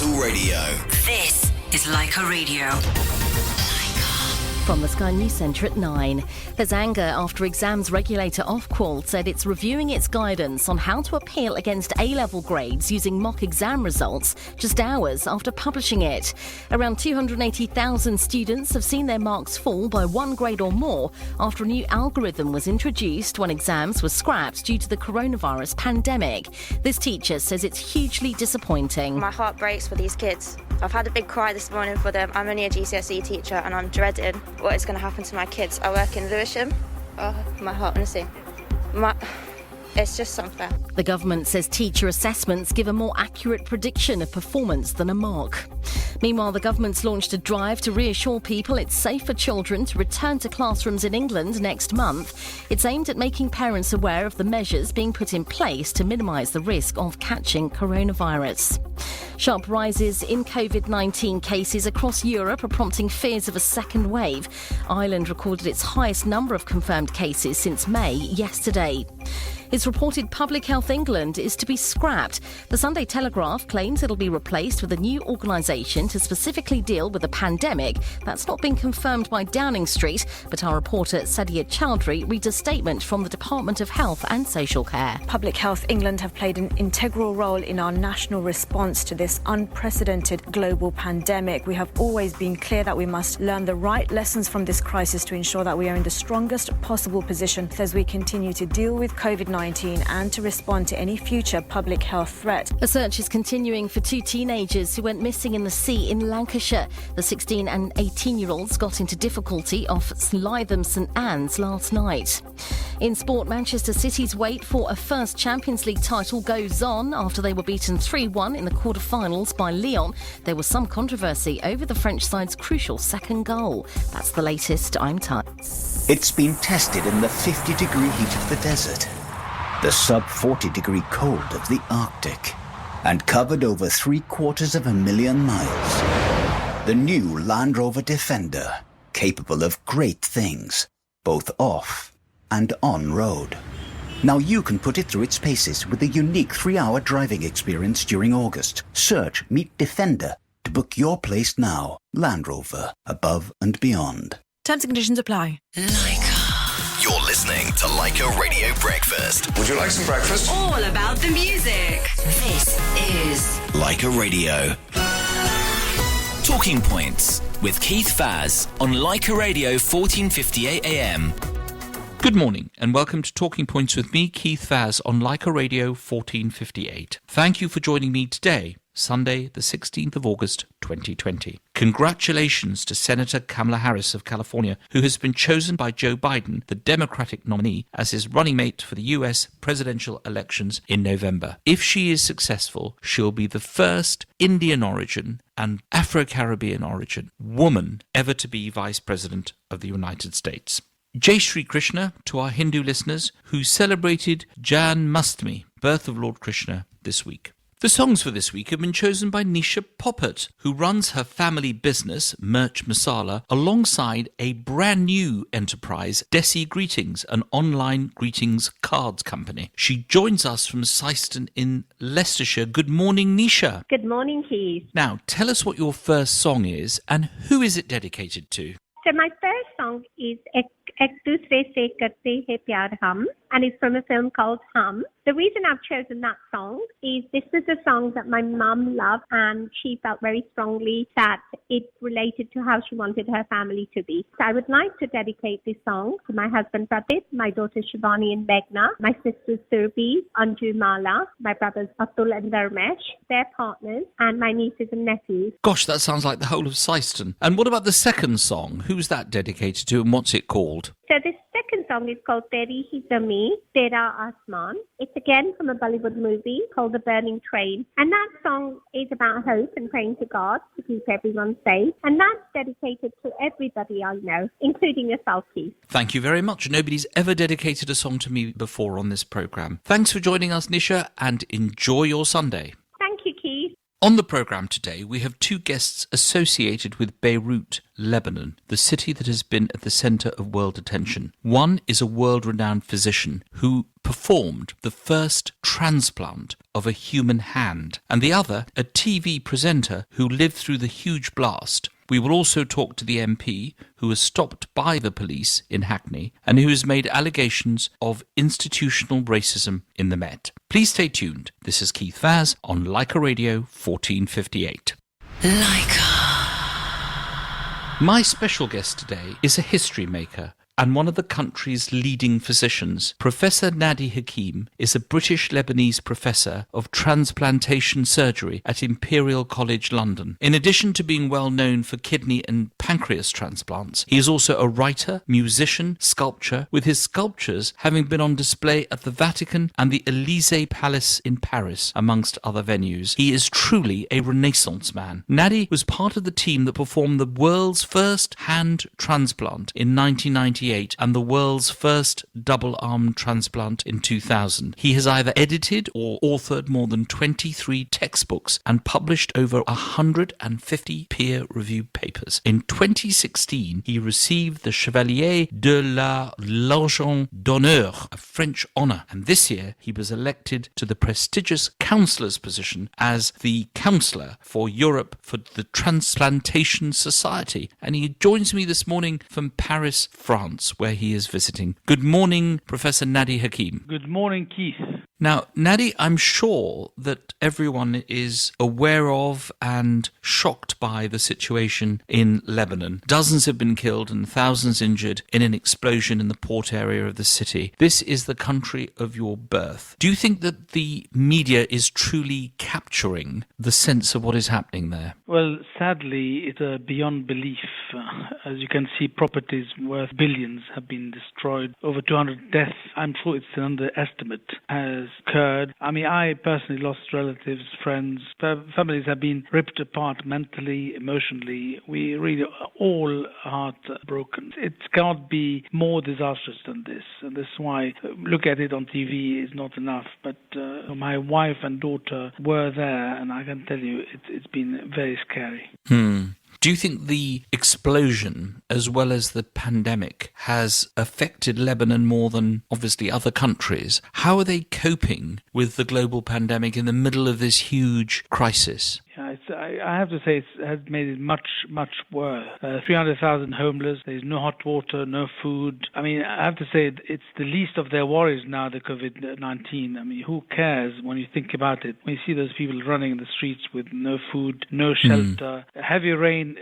Capital Radio. This is Leica Radio. From the Sky News Centre at 9. There's anger after exams regulator Ofqual said it's reviewing its guidance on how to appeal against A-level grades using mock exam results just hours after publishing it. Around 280,000 students have seen their marks fall by 1 grade or more after a new algorithm was introduced when exams were scrapped due to the coronavirus pandemic. This teacher says it's hugely disappointing. My heart breaks for these kids. I've had a big cry this morning for them. I'm only a GCSE teacher and I'm dreading what is going to happen to my kids. I work in Lewisham. Oh, my heart, honestly. It's just unfair. The government says teacher assessments give a more accurate prediction of performance than a mock. Meanwhile, the government's launched a drive to reassure people it's safe for children to return to classrooms in England next month. It's aimed at making parents aware of the measures being put in place to minimise the risk of catching coronavirus. Sharp rises in COVID-19 cases across Europe are prompting fears of a second wave. Ireland recorded its highest number of confirmed cases since May yesterday. It's reported Public Health England is to be scrapped. The Sunday Telegraph claims it'll be replaced with a new organisation to specifically deal with the pandemic. That's not been confirmed by Downing Street, but our reporter Sadia Chowdhury reads a statement from the Department of Health and Social Care. Public Health England have played an integral role in our national response to this unprecedented global pandemic. We have always been clear that we must learn the right lessons from this crisis to ensure that we are in the strongest possible position as we continue to deal with COVID-19 and to respond to any future public health threat. A search is continuing for 2 teenagers who went missing in the sea in Lancashire. The 16 and 18-year-olds got into difficulty off Lytham St Anne's last night. In sport, Manchester City's wait for a first Champions League title goes on after they were beaten 3-1 in the quarter-finals by Lyon. There was some controversy over the French side's crucial second goal. That's the latest. I'm Ty. It's been tested in the 50-degree heat of the desert, the sub-40-degree cold of the Arctic, and covered over 750,000 miles. The new Land Rover Defender, capable of great things, both off and on-road. Now you can put it through its paces with a unique 3-hour driving experience during August. Search Meet Defender to book your place now. Land Rover, above and beyond. Terms and conditions apply. You're listening to Leica Radio Breakfast. Would you like some breakfast? All about the music. This is Leica Radio. Talking Points with Keith Faz on Leica Radio 1458 AM. Good morning and welcome to Talking Points with me, Keith Faz, on Leica Radio 1458. Thank you for joining me today, Sunday the 16th of August 2020. Congratulations to Senator Kamala Harris of California, who has been chosen by Joe Biden, the Democratic nominee, as his running mate for the US presidential elections in November. If she is successful, she'll be the first Indian origin and Afro-Caribbean origin woman ever to be Vice President of the United States. Jai Shri Krishna to our Hindu listeners who celebrated Janmashtami, birth of Lord Krishna, this week. The songs for this week have been chosen by Nisha Poppert, who runs her family business, Merch Masala, alongside a brand new enterprise, Desi Greetings, an online greetings cards company. She joins us from Syston in Leicestershire. Good morning, Nisha. Good morning, Keith. Now, tell us what your first song is and who is it dedicated to? So my first song is Ek Dusre Se Karte Hai Pyar Hum, and it's from a film called Hum. The reason I've chosen that song is this was a song that my mum loved, and she felt very strongly that it related to how she wanted her family to be. So I would like to dedicate this song to my husband Pratit, my daughters Shivani and Meghna, my sisters Surbi, Anju, Mala, my brothers Atul and Dharmesh, their partners, and my nieces and nephews. Gosh, that sounds like the whole of Syston. And what about the second song? Who's that dedicated to and what's it called? So this second song is called Teri Hi Zami, Tera Asman. It's again from a Bollywood movie called The Burning Train. And that song is about hope and praying to God to keep everyone safe. And that's dedicated to everybody I know, including yourself, Keith. Thank you very much. Nobody's ever dedicated a song to me before on this programme. Thanks for joining us, Nisha, and enjoy your Sunday. Thank you, Keith. On the programme today, we have two guests associated with Beirut, Lebanon, the city that has been at the centre of world attention. One is a world-renowned physician who performed the first transplant of a human hand, and the other, a TV presenter who lived through the huge blast. We will also talk to the MP who was stopped by the police in Hackney and who has made allegations of institutional racism in the Met. Please stay tuned. This is Keith Vaz on Leica Radio 1458. Leica. My special guest today is a history maker and one of the country's leading physicians. Professor Nadi Hakim is a British-Lebanese professor of transplantation surgery at Imperial College London. In addition to being well known for kidney and pancreas transplants, he is also a writer, musician, sculptor, with his sculptures having been on display at the Vatican and the Élysée Palace in Paris, amongst other venues. He is truly a Renaissance man. Nadi was part of the team that performed the world's first hand transplant in 1998 and the world's first double-arm transplant in 2000. He has either edited or authored more than 23 textbooks and published over 150 peer-reviewed papers. In 2016, he received the Chevalier de la Légion d'honneur, a French honour, and this year he was elected to the prestigious councillor's position as the councillor for Europe for the Transplantation Society. And he joins me this morning from Paris, France, where he is visiting. Good morning, Professor Nadi Hakim. Good morning, Keith. Now, Nadi, I'm sure that everyone is aware of and shocked by the situation in Lebanon. Dozens have been killed and thousands injured in an explosion in the port area of the city. This is the country of your birth. Do you think that the media is truly capturing the sense of what is happening there? Well, sadly, it's beyond belief. As you can see, properties worth billions have been destroyed. Over 200 deaths. I'm sure it's an underestimate has occurred. I mean, I personally lost relatives, friends. Families have been ripped apart mentally, emotionally. We really are all heartbroken. It cannot be more disastrous than this. And this is why look at it on TV is not enough. But my wife and daughter were there, and I can tell you it's been very scary. Do you think the explosion, as well as the pandemic, has affected Lebanon more than, obviously, other countries? How are they coping with the global pandemic in the middle of this huge crisis? Yeah, I have to say it has made it much, much worse. 300,000 homeless, there's no hot water, no food. I mean, I have to say it's the least of their worries now, the COVID-19. I mean, who cares when you think about it? When you see those people running in the streets with no food, no shelter, heavy rain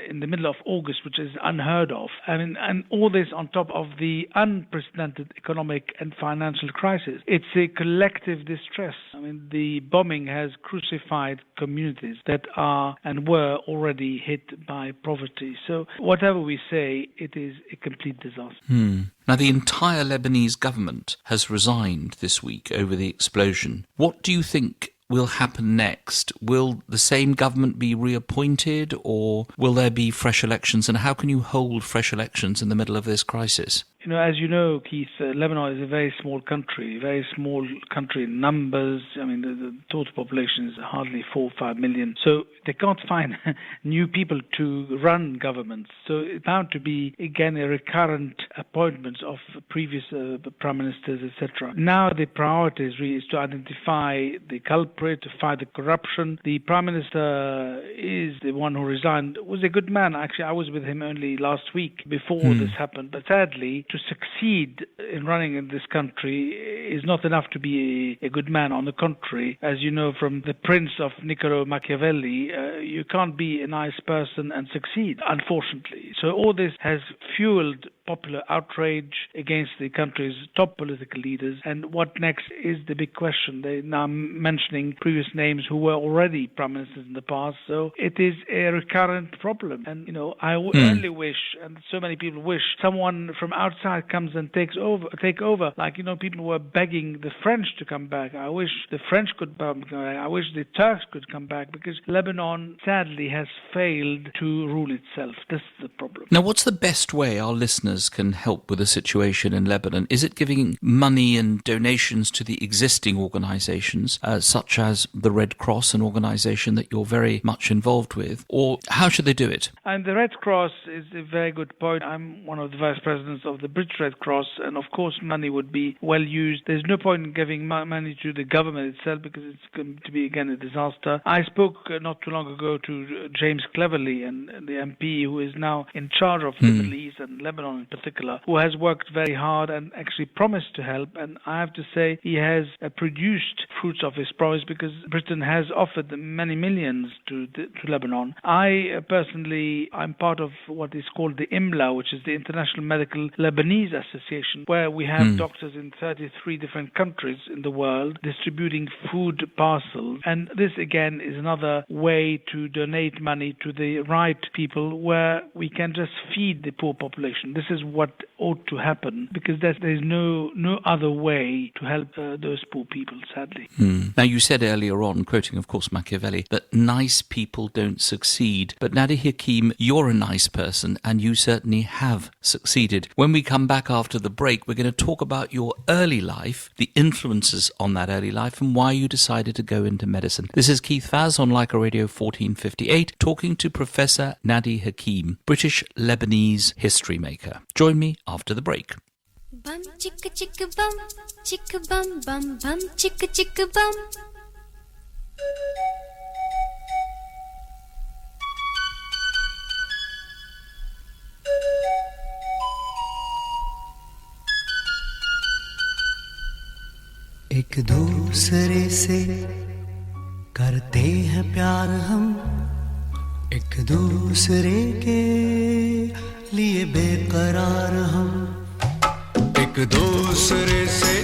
in the middle of August, which is unheard of. I mean, and all this on top of the unprecedented economic and financial crisis. It's a collective distress. I mean, the bombing has crucified communities that are and were already hit by poverty. So whatever we say, it is a complete disaster. Now, the entire Lebanese government has resigned this week over the explosion. What do you think will happen next? Will the same government be reappointed, or will there be fresh elections? And how can you hold fresh elections in the middle of this crisis? You know, as you know, Keith, Lebanon is a very small country in numbers. I mean, the total population is hardly 4 or 5 million. So they can't find new people to run governments. So it's bound to be, again, a recurrent appointments of previous prime ministers, etc. Now the priority is to identify the culprit, to fight the corruption. The prime minister is the one who resigned, was a good man. Actually, I was with him only last week before this happened. But sadly, to succeed in running in this country is not enough to be a good man. On the contrary, as you know from the Prince of Niccolo Machiavelli, you can't be a nice person and succeed, unfortunately. So all this has fueled popular outrage against the country's top political leaders. And what next is the big question. They're now mentioning previous names who were already prime ministers in the past. So it is a recurrent problem. And, you know, I only wish, and so many people wish, someone from outside comes and take over. Like, you know, people were begging the French to come back. I wish the French could come back. I wish the Turks could come back, because Lebanon, sadly, has failed to rule itself. This is the problem. Now, what's the best way our listeners does can help with the situation in Lebanon? Is it giving money and donations to the existing organisations, such as the Red Cross, an organisation that you're very much involved with, or how should they do it? And the Red Cross is a very good point. I'm one of the vice presidents of the British Red Cross, and of course money would be well used. There's no point in giving money to the government itself because it's going to be again a disaster. I spoke not too long ago to James Cleverly, and the MP who is now in charge of the Middle East and Lebanon in particular, who has worked very hard and actually promised to help. And I have to say he has produced fruits of his promise, because Britain has offered many millions to Lebanon. I personally, I'm part of what is called the IMLA, which is the International Medical Lebanese Association, where we have doctors in 33 different countries in the world distributing food parcels. And this again is another way to donate money to the right people, where we can just feed the poor population. This is what ought to happen, because there's no other way to help those poor people, sadly. Now, you said earlier on, quoting of course Machiavelli, that nice people don't succeed. But Nadi Hakim, you're a nice person, and you certainly have succeeded. When we come back after the break, we're going to talk about your early life, the influences on that early life, and why you decided to go into medicine. This is Keith Faz on Leica Radio 1458, talking to Professor Nadi Hakim, British Lebanese history maker. Join me after the break. Bum chicka chicka bum bum chicka chicka bum. एक दूसरे से करते हैं प्यार हम, एक दूसरे के लिए बेकरार हम, एक दूसरे से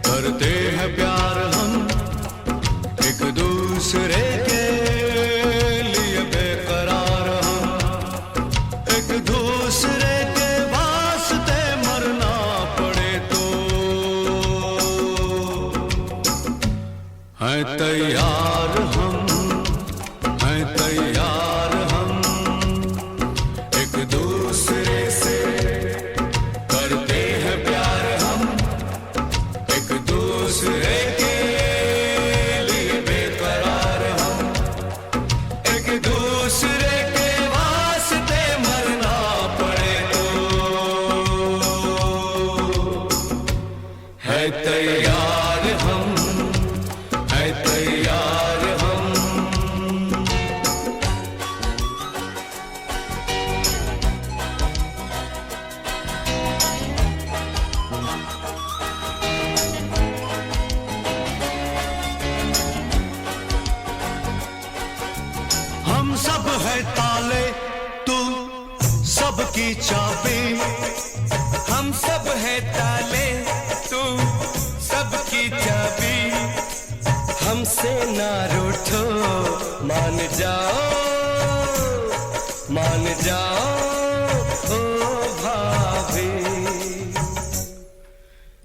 करते हैं प्यार हम, एक दूसरे के लिए बेकरार हम, एक दूसरे के वास्ते मरना पड़े तो हैं तैयार हम, हैं तैयार हम, एक दूसरे से करते हैं प्यार हम, एक दूसरे के लिए बेकरार हम, एक दूसरे के वास्ते मरना पड़े तो है तैयार हम, है तैयार हम। हम सब है ताले, तू सबकी चाबी, हम सब है ताले, तू सबकी चाबी, हमसे ना रूठो, मान जाओ, मान जाओ ओ भाभी,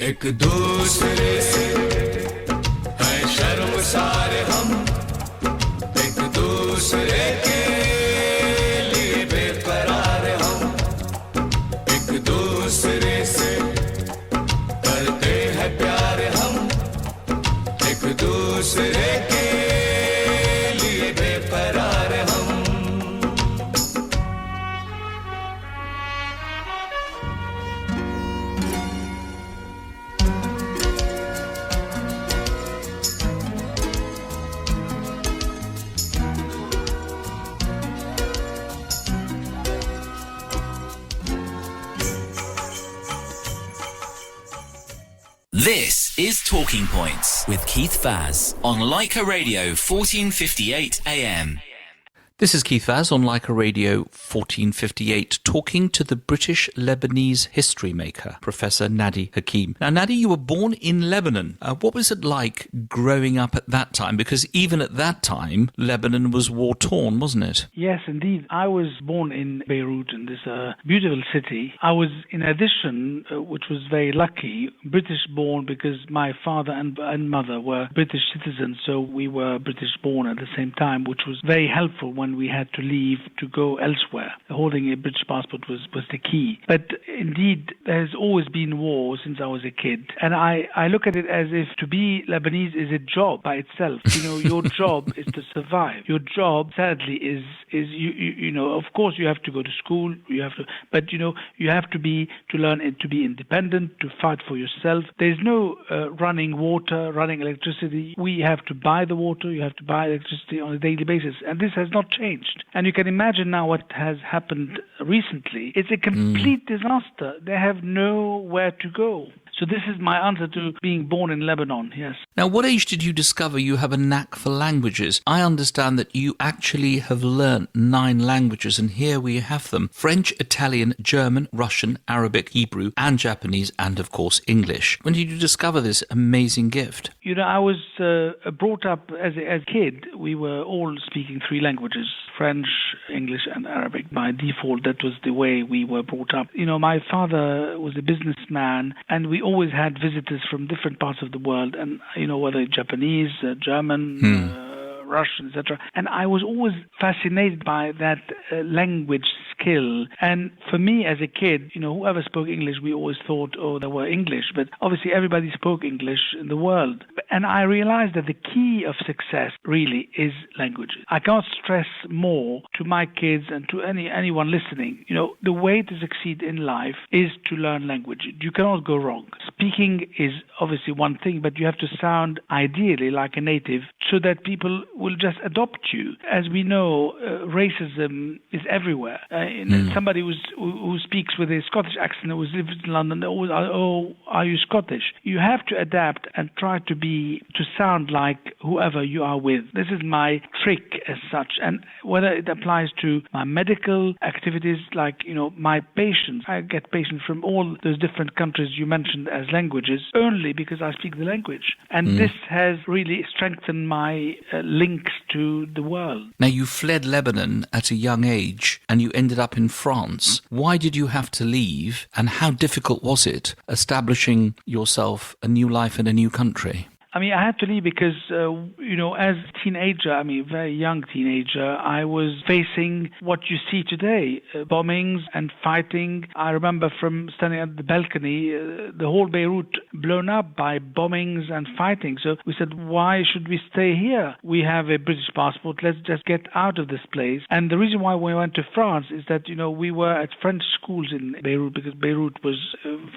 एक दूसरे से है शर्मसार हम, एक दूसरे के लिए बेकरार हम, एक दूसरे से करते हैं प्यार हम, एक दूसरे के लिए बेकरार हम। This is Talking Points with Keith Faz on Leica Radio 1458 AM. This is Keith Faz on Leica Radio 1458, talking to the British Lebanese history maker, Professor Nadi Hakim. Now, Nadi, you were born in Lebanon. What was it like growing up at that time? Because even at that time, Lebanon was war-torn, wasn't it? Yes, indeed. I was born in Beirut, in this beautiful city. I was, in addition, which was very lucky, British-born, because my father and mother were British citizens, so we were British-born at the same time, which was very helpful when when we had to leave to go elsewhere. Holding a British passport was the key. But indeed, there's always been war since I was a kid. And I look at it as if to be Lebanese is a job by itself. Your job is to survive. Your job, sadly, is of course you have to go to school, but you have to learn to be independent, to fight for yourself. There's no running water, running electricity. We have to buy the water, you have to buy electricity on a daily basis. And this has not changed. And you can imagine now what has happened recently. It's a complete disaster. They have nowhere to go. So this is my answer to being born in Lebanon, yes. Now, what age did you discover you have a knack for languages? I understand that you actually have learnt 9 languages, and here we have them. French, Italian, German, Russian, Arabic, Hebrew, and Japanese, and of course English. When did you discover this amazing gift? I was brought up as a kid. We were all speaking 3 languages, French, English, and Arabic. By default, that was the way we were brought up. My father was a businessman, and we always had visitors from different parts of the world, and whether Japanese, German, Russian, etc. And I was always fascinated by that language skill. And for me as a kid, whoever spoke English, we always thought, they were English. But obviously everybody spoke English in the world. And I realized that the key of success really is languages. I can't stress more to my kids and to anyone listening, the way to succeed in life is to learn language. You cannot go wrong. Speaking is obviously one thing, but you have to sound ideally like a native so that people will just adopt you. As we know, racism is everywhere. Somebody who speaks with a Scottish accent who lives in London, always, are you Scottish? You have to adapt and try to sound like whoever you are with. This is my trick as such. And whether it applies to my medical activities, like, my patients, I get patients from all those different countries you mentioned as languages, only because I speak the language. And this has really strengthened my links to the world. Now, you fled Lebanon at a young age and you ended up in France. Why did you have to leave, and how difficult was it establishing yourself a new life in a new country? I had to leave because, as a teenager, very young teenager, I was facing what you see today, bombings and fighting. I remember from standing at the balcony, the whole Beirut blown up by bombings and fighting. So we said, why should we stay here? We have a British passport. Let's just get out of this place. And the reason why we went to France is that, we were at French schools in Beirut because Beirut was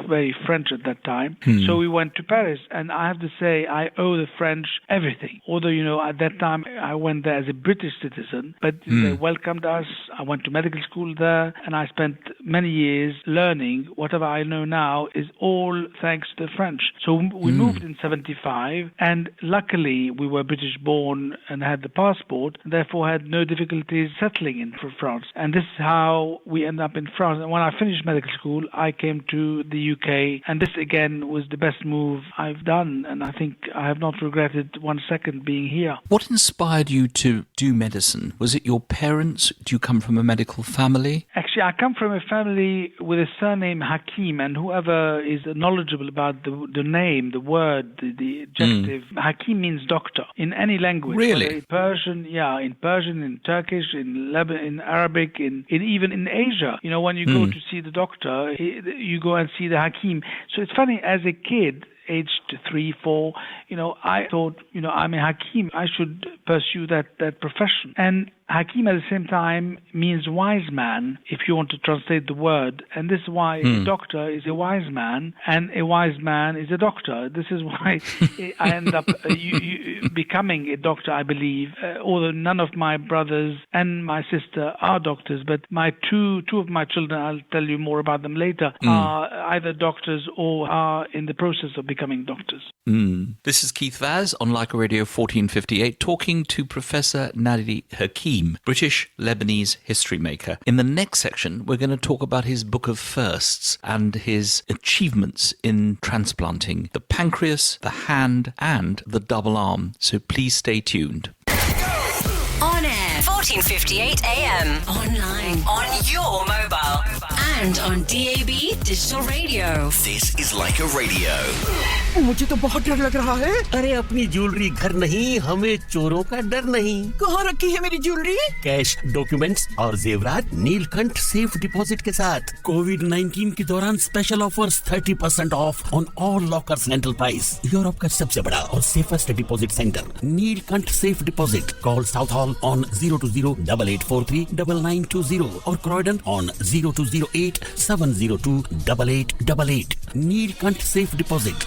very French at that time. So we went to Paris. And I have to say, I owe the French everything. Although, at that time I went there as a British citizen, but they welcomed us. I went to medical school there, and I spent many years learning. Whatever I know now is all thanks to the French. So we moved in 75, and luckily we were British born and had the passport, and therefore had no difficulties settling in France. And this is how we ended up in France. And when I finished medical school, I came to the UK, and this again was the best move I've done, and I think I have not regretted 1 second being here. What inspired you to do medicine? Was it your parents? Do you come from a medical family? Actually, I come from a family with a surname Hakim, and whoever is knowledgeable about the name, the word, the adjective, Hakim means doctor in any language. Really? In Persian, in Turkish, in Arabic, even in Asia. When you go to see the doctor, you go and see the Hakim. So it's funny, as a kid, aged 3, 4, I thought, I'm a Hakim. I should pursue that profession. And Hakim at the same time means wise man, if you want to translate the word. And this is why a doctor is a wise man, and a wise man is a doctor. This is why I end up becoming a doctor, I believe. Although none of my brothers and my sister are doctors, but my two of my children, I'll tell you more about them later, are either doctors or are in the process of becoming doctors. This is Keith Vaz on Leica Radio 1458 talking to Professor Nadi Hakim, British Lebanese history maker. In the next section, we're going to talk about his book of firsts and his achievements in transplanting the pancreas, the hand, and the double arm. So please stay tuned. On On air, 14:58 a.m. Online, on your mobile, and on DAB digital radio. This is Leica Radio. मुझे तो बहुत डर लग रहा है। अरे अपनी jewellery घर नहीं, हमें चोरों का डर नहीं। कहाँ रखी है मेरी ज्वेलरी? कैश, डॉक्यूमेंट्स और जेवरात नीलकंठ सेफ डिपॉजिट के साथ। कोविड-19 के दौरान special offers 30% of on all lockers rental price. Europe का सबसे बड़ा और safest deposit centre Neelkanth safe deposit. Call south hall on 020-8843-9920 और Croydon on 0208-702-8888। Neelkanth safe deposit.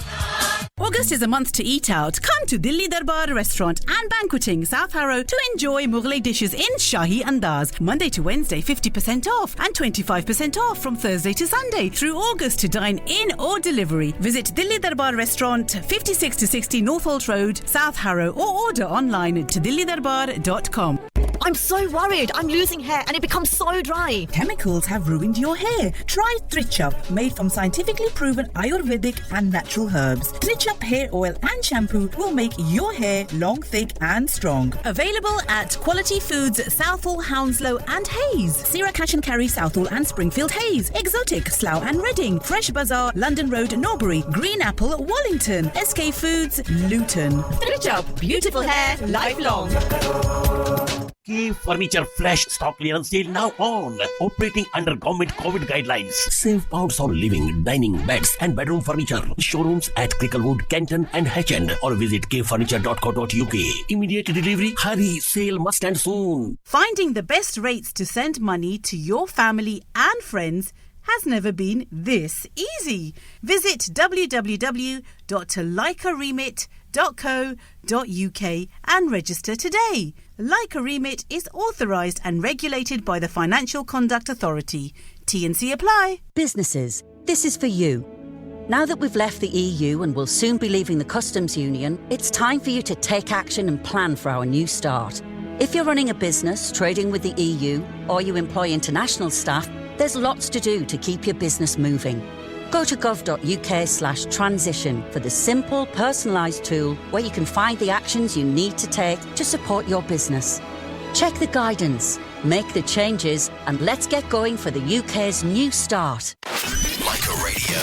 August is a month to eat out. Come to Dilli Darbar Restaurant and Banqueting, South Harrow to enjoy Mughlai dishes in Shahi Andaz. Monday to Wednesday, 50% off and 25% off from Thursday to Sunday through August to dine in or delivery. Visit Dilli Darbar Restaurant, 56 to 60 Northolt Road, South Harrow, or order online at dillidarbar.com. I'm so worried. I'm losing hair and it becomes so dry. Chemicals have ruined your hair. Try Trichup, made from scientifically proven Ayurvedic and natural herbs. Trichup hair oil and shampoo will make your hair long, thick and strong. Available at Quality Foods, Southall, Hounslow and Hayes. Sierra Cash and Carry, Southall and Springfield Hayes. Exotic, Slough and Reading. Fresh Bazaar, London Road, Norbury. Green Apple, Wallington. SK Foods, Luton. Trichup, beautiful hair, lifelong. Key Furniture Flash Stock Clearance Sale now on. Operating under government COVID guidelines. Save pounds on living, dining, beds and bedroom furniture. Showrooms at Cricklewood, Kenton and Hatchend or visit kfurniture.co.uk. Immediate delivery. Hurry, sale must end soon. Finding the best rates to send money to your family and friends has never been this easy. Visit www.leicaremit.co.uk and register today. Leica Remit is authorised and regulated by the Financial Conduct Authority. T&C apply. Businesses, this is for you. Now that we've left the EU and will soon be leaving the Customs Union, it's time for you to take action and plan for our new start. If you're running a business, trading with the EU, or you employ international staff, there's lots to do to keep your business moving. Go to gov.uk/transition for the simple, personalised tool where you can find the actions you need to take to support your business. Check the guidance, make the changes, and let's get going for the UK's new start. Leica Radio.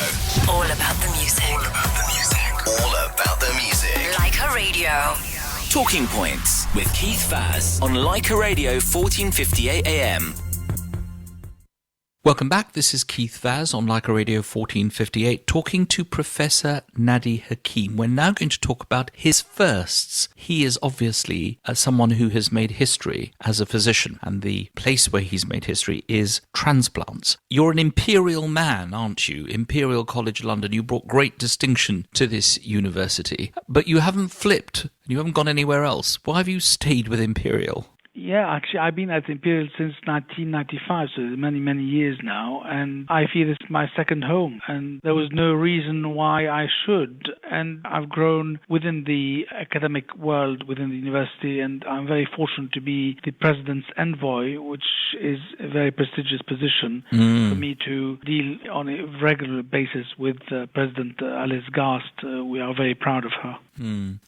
All about the music. All about the music. All about the music. Leica Radio. Talking Points with Keith Vaz on Leica Radio 14:58 AM. Welcome back. This is Keith Vaz on Leica Radio 1458, talking to Professor Nadi Hakim. We're now going to talk about his firsts. He is obviously someone who has made history as a physician, and the place where he's made history is transplants. You're an Imperial man, aren't you? Imperial College London. You brought great distinction to this university, but you haven't flipped. You haven't gone anywhere else. Why have you stayed with Imperial? Yeah, actually, I've been at Imperial since 1995, so many, many years now, and I feel it's my second home, and there was no reason why I should. And I've grown within the academic world, within the university, and I'm very fortunate to be the President's Envoy, which is a very prestigious position for me to deal on a regular basis with President Alice Gast. We are very proud of her.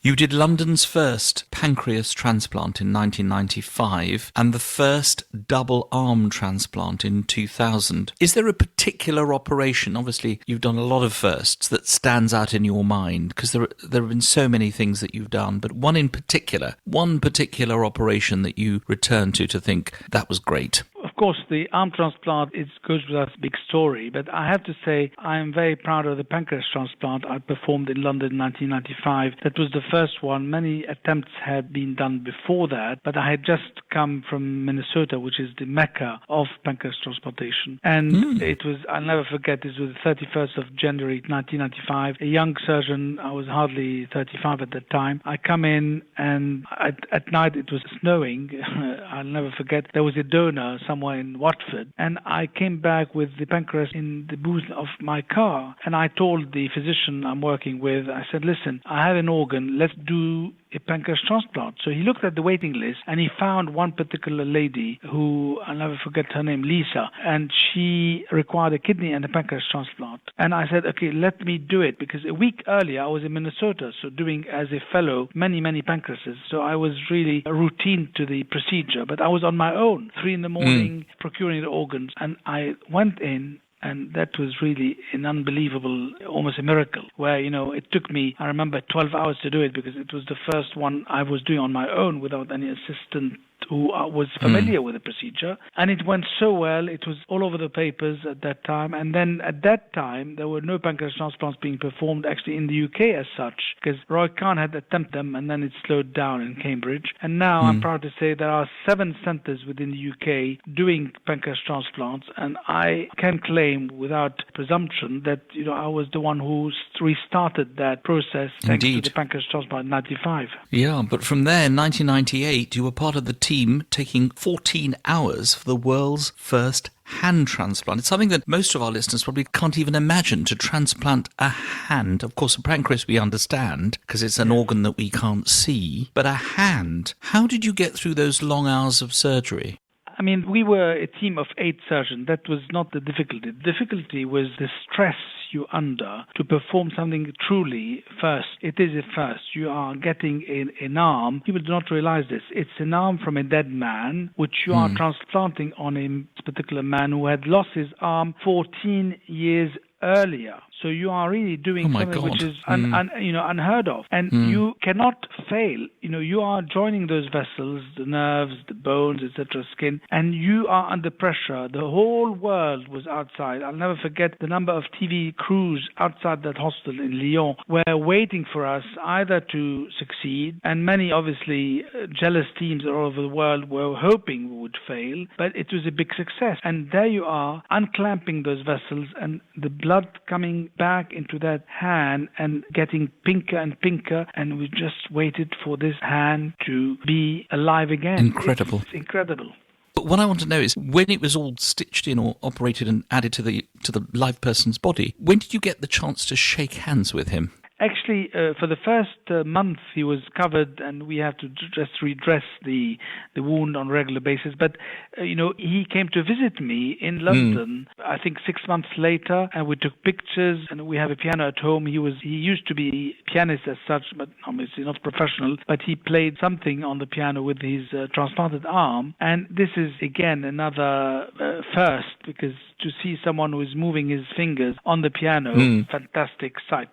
You did London's first pancreas transplant in 1995 and the first double arm transplant in 2000. Is there a particular operation, obviously you've done a lot of firsts, that stands out in your mind? Because there have been so many things that you've done, but one particular operation that you return to think, that was great. Of course, the arm transplant goes without a big story, but I have to say I am very proud of the pancreas transplant I performed in London in 1995. That was the first one. Many attempts had been done before that, but I had just come from Minnesota, which is the mecca of pancreas transplantation. And it was, I'll never forget, this was the 31st of January 1995. A young surgeon, I was hardly 35 at that time. I come in and at night it was snowing. I'll never forget, there was a donor somewhere in Watford, and I came back with the pancreas in the boot of my car, and I told the physician I'm working with, I said, listen, I have an organ, let's do a pancreas transplant. So he looked at the waiting list and he found one particular lady who, I'll never forget her name, Lisa, and she required a kidney and a pancreas transplant. And I said, okay, let me do it, because a week earlier I was in Minnesota, so doing as a fellow many pancreases. So I was really routine to the procedure, but I was on my own, 3 a.m, procuring the organs, and I went in. And that was really an unbelievable, almost a miracle, where, it took me, I remember, 12 hours to do it, because it was the first one I was doing on my own without any assistant who was familiar with the procedure. And it went so well. It was all over the papers at that time. And then at that time, there were no pancreas transplants being performed actually in the UK as such, because Roy Khan had attempted them and then it slowed down in Cambridge. And now I'm proud to say there are 7 centres within the UK doing pancreas transplants. And I can claim without presumption that, I was the one who restarted that process thanks to the pancreas transplant in 1995. Yeah, but from there, in 1998, you were part of the team taking 14 hours for the world's first hand transplant. It's something that most of our listeners probably can't even imagine, to transplant a hand. Of course, a pancreas we understand because it's an organ that we can't see, but a hand. How did you get through those long hours of surgery? I mean, we were a team of 8 surgeons. That was not the difficulty. The difficulty was the stress you're under to perform something truly first. It is a first. You are getting an arm. People do not realize this. It's an arm from a dead man, which you are transplanting on a particular man who had lost his arm 14 years earlier. So you are really doing something which is unheard of. And you cannot fail. You are joining those vessels, the nerves, the bones, etc., skin, and you are under pressure. The whole world was outside. I'll never forget the number of TV crews outside that hospital in Lyon were waiting for us either to succeed, and many obviously jealous teams all over the world were hoping we would fail, but it was a big success. And there you are, unclamping those vessels and the blood coming back into that hand and getting pinker and pinker, and we just waited for this hand to be alive again. Incredible. It's incredible. But what I want to know is, when it was all stitched in or operated and added to the live person's body, when did you get the chance to shake hands with him? Actually, for the first month, he was covered, and we had to just redress the wound on a regular basis. But, he came to visit me in London, I think 6 months later, and we took pictures, and we have a piano at home. He used to be a pianist as such, but obviously not professional, but he played something on the piano with his transplanted arm. And this is, again, another first, because to see someone who is moving his fingers on the piano, fantastic sight.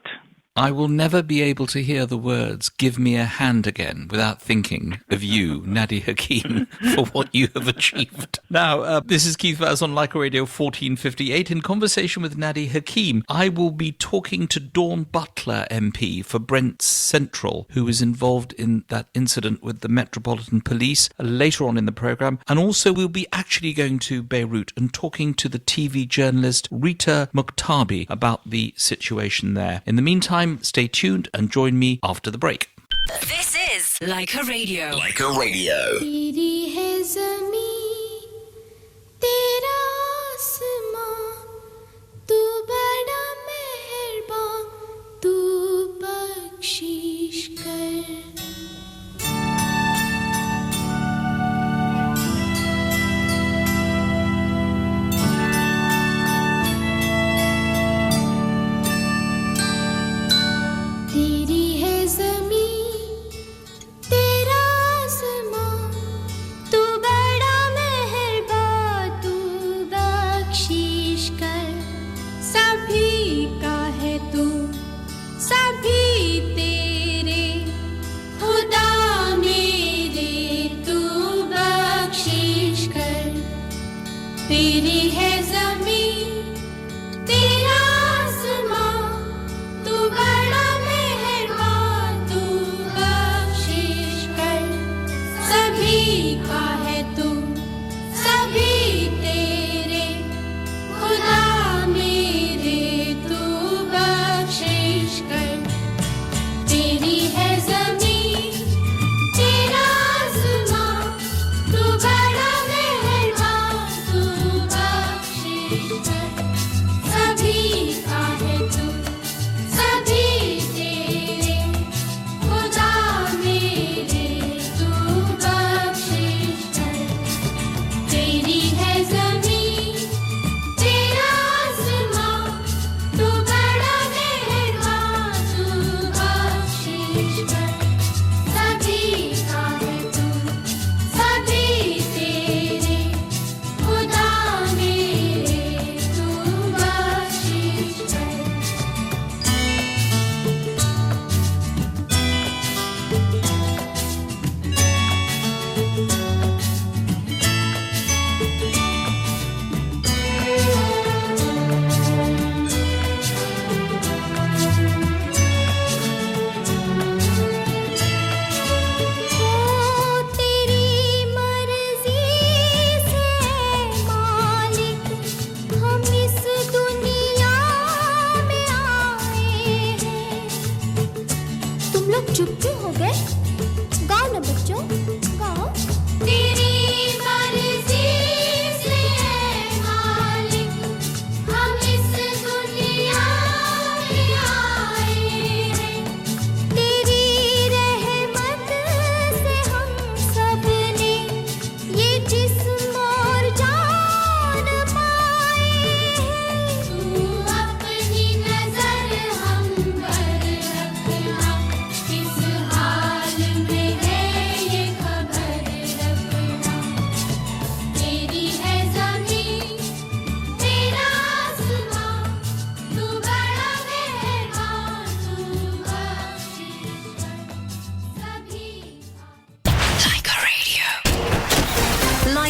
I will never be able to hear the words, "Give me a hand again," without thinking of you, Nadi Hakim, for what you have achieved. Now, this is Keith Vaz on Leica Radio 1458. In conversation with Nadi Hakim, I will be talking to Dawn Butler MP for Brent Central, who was involved in that incident with the Metropolitan Police later on in the programme. And also we'll be actually going to Beirut and talking to the TV journalist Rita Mukhtabi about the situation there. In the meantime, stay tuned and join me after the break. This is Leica Radio. Leica Radio. तेरी है ज़मीं, तेरा आसमां, तू बड़ा मेहरबान, तू बख्शिश कर. तेरी है ज़मीं, तेरा आसमां, तू बड़ा मेहरबान, तू बख्शिश कर. सभी का है तू, सभी तेरे, खुदा मेरे, तू बख्शिश कर. तेरी है ज़मीं, तेरा आसमां, तू बड़ा मेहरबान, तू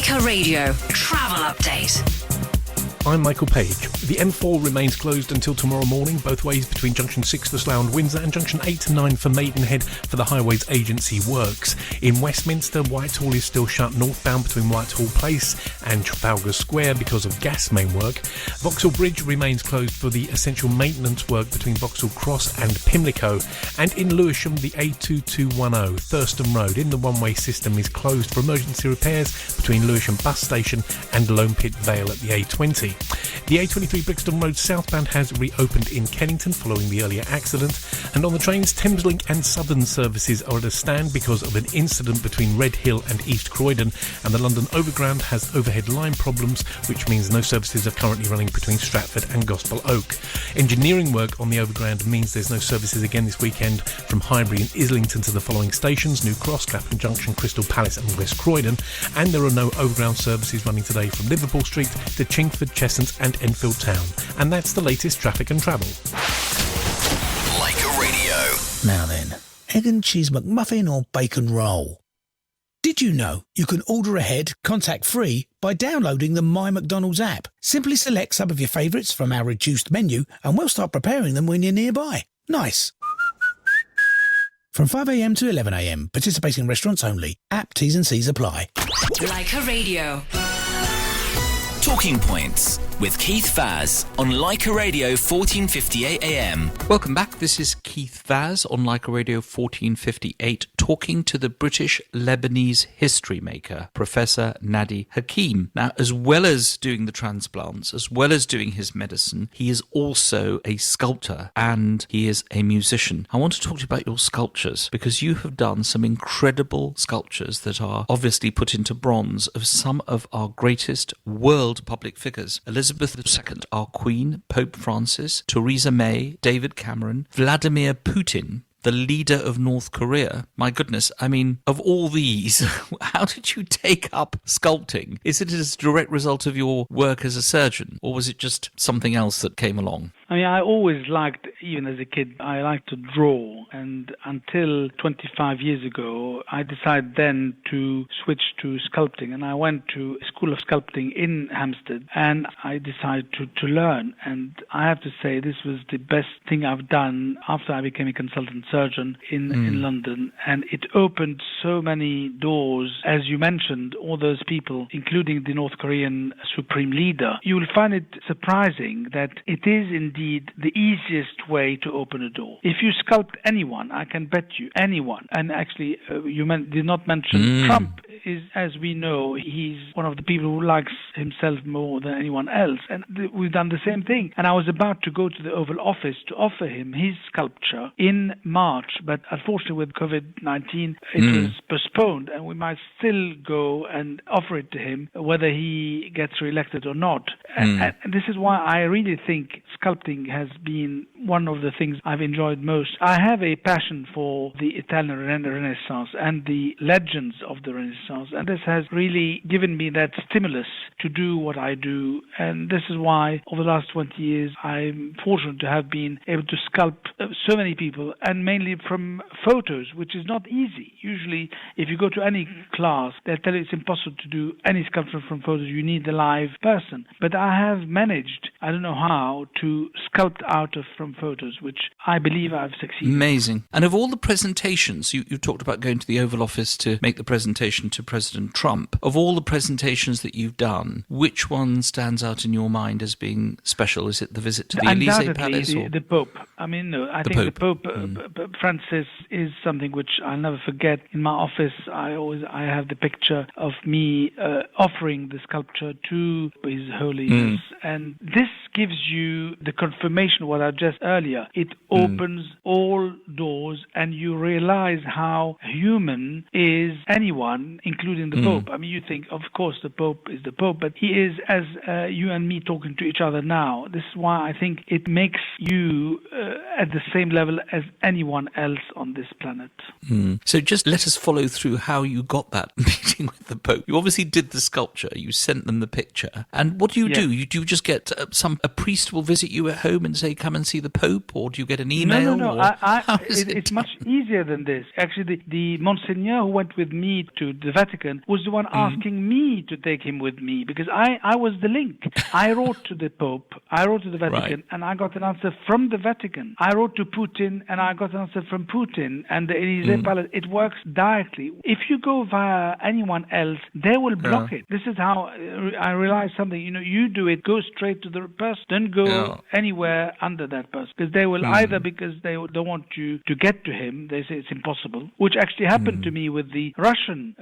Leica Radio travel update. I'm Michael Page. The M4 remains closed until tomorrow morning, both ways between Junction 6 for Slough and Windsor and Junction 8 to 9 for Maidenhead for the Highways Agency works. In Westminster, Whitehall is still shut northbound between Whitehall Place and Trafalgar Square because of gas main work. Vauxhall Bridge remains closed for the essential maintenance work between Vauxhall Cross and Pimlico. And in Lewisham, the A2210 Thurston Road in the one-way system is closed for emergency repairs between Lewisham Bus Station and Lone Pit Vale at the A20. The A23 Brixton Road southbound has reopened in Kennington following the earlier accident, and on the trains, Thameslink and Southern services are at a stand because of an incident between Red Hill and East Croydon, and the London Overground has overhead line problems, which means no services are currently running between Stratford and Gospel Oak. Engineering work on the Overground means there's no services again this weekend from Highbury and Islington to the following stations: New Cross, Clapham Junction, Crystal Palace and West Croydon, and there are no Overground services running today from Liverpool Street to Chingford, Cheshunt and Enfield Town. And that's the latest traffic and travel. Leica Radio. Now then, egg and cheese McMuffin or bacon roll? Did you know you can order ahead, contact-free, by downloading the My McDonald's app? Simply select some of your favourites from our reduced menu and we'll start preparing them when you're nearby. Nice. From 5 a.m. to 11 a.m, participating restaurants only. App T's and C's apply. Leica Radio. Talking Points with Keith Vaz on Leica Radio 1458 AM. Welcome back. This is Keith Vaz on Leica Radio 1458, talking to the British Lebanese history maker, Professor Nadi Hakim. Now, as well as doing the transplants, as well as doing his medicine, he is also a sculptor and he is a musician. I want to talk to you about your sculptures, because you have done some incredible sculptures that are obviously put into bronze of some of our greatest world public figures. Elizabeth II, our Queen, Pope Francis, Theresa May, David Cameron, Vladimir Putin, the leader of North Korea. My goodness, I mean, of all these, how did you take up sculpting? Is it as a direct result of your work as a surgeon, or was it just something else that came along? I mean, I always liked, even as a kid, I liked to draw. And until 25 years ago, I decided then to switch to sculpting. And I went to a school of sculpting in Hampstead, and I decided to learn. And I have to say, this was the best thing I've done after I became a consultant surgeon in London. And it opened so many doors. As you mentioned, all those people, including the North Korean supreme leader, you will find it surprising that it is indeed the easiest way to open a door. If you sculpt anyone, I can bet you, anyone, and actually you did not mention Trump, is, as we know, he's one of the people who likes himself more than anyone else, and we've done the same thing. And I was about to go to the Oval Office to offer him his sculpture in March, but unfortunately with COVID-19 it was postponed, and we might still go and offer it to him whether he gets re-elected or not. And this is why I really think sculpting has been one of the things I've enjoyed most. I have a passion for the Italian Renaissance and the legends of the Renaissance, and this has really given me that stimulus to do what I do. And this is why over the last 20 years I'm fortunate to have been able to sculpt so many people, and mainly from photos, which is not easy. Usually if you go to any class, they'll tell you it's impossible to do any sculpture from photos. You need the live person. But I have managed, I don't know how, to sculpt out of from photos, which I believe I've succeeded. Amazing. And of all the presentations, you talked about going to the Oval Office to make the presentation to President Trump. Of all the presentations that you've done, which one stands out in your mind as being special? Is it the visit to the Élysée Palace? The Pope. I mean, no, I think the Pope, Francis, is something which I'll never forget. In my office, I have the picture of me offering the sculpture to His Holiness, and this gives you the confirmation of what I just earlier. It opens all doors, and you realize how human is anyone, including the Pope. I mean, you think, of course, the Pope is the Pope, but he is as you and me talking to each other now. This is why I think it makes you at the same level as anyone else on this planet. So just let us follow through how you got that meeting with the Pope. You obviously did the sculpture, you sent them the picture, and what do you do? Do you just get a priest will visit you at home and say, come and see the Pope, or do you get an email? No. It's much easier than this. Actually, the Monsignor who went with me to the the Vatican, was the one asking me to take him with me, because I was the link. I wrote to the Pope, I wrote to the Vatican, and I got an answer from the Vatican. I wrote to Putin, and I got an answer from Putin and the Elysee Palace. It works directly. If you go via anyone else, they will block it. This is how I realized something. You do it, go straight to the person, don't go anywhere under that person, because they will either, because they don't want you to get to him, they say it's impossible, which actually happened to me with the Russian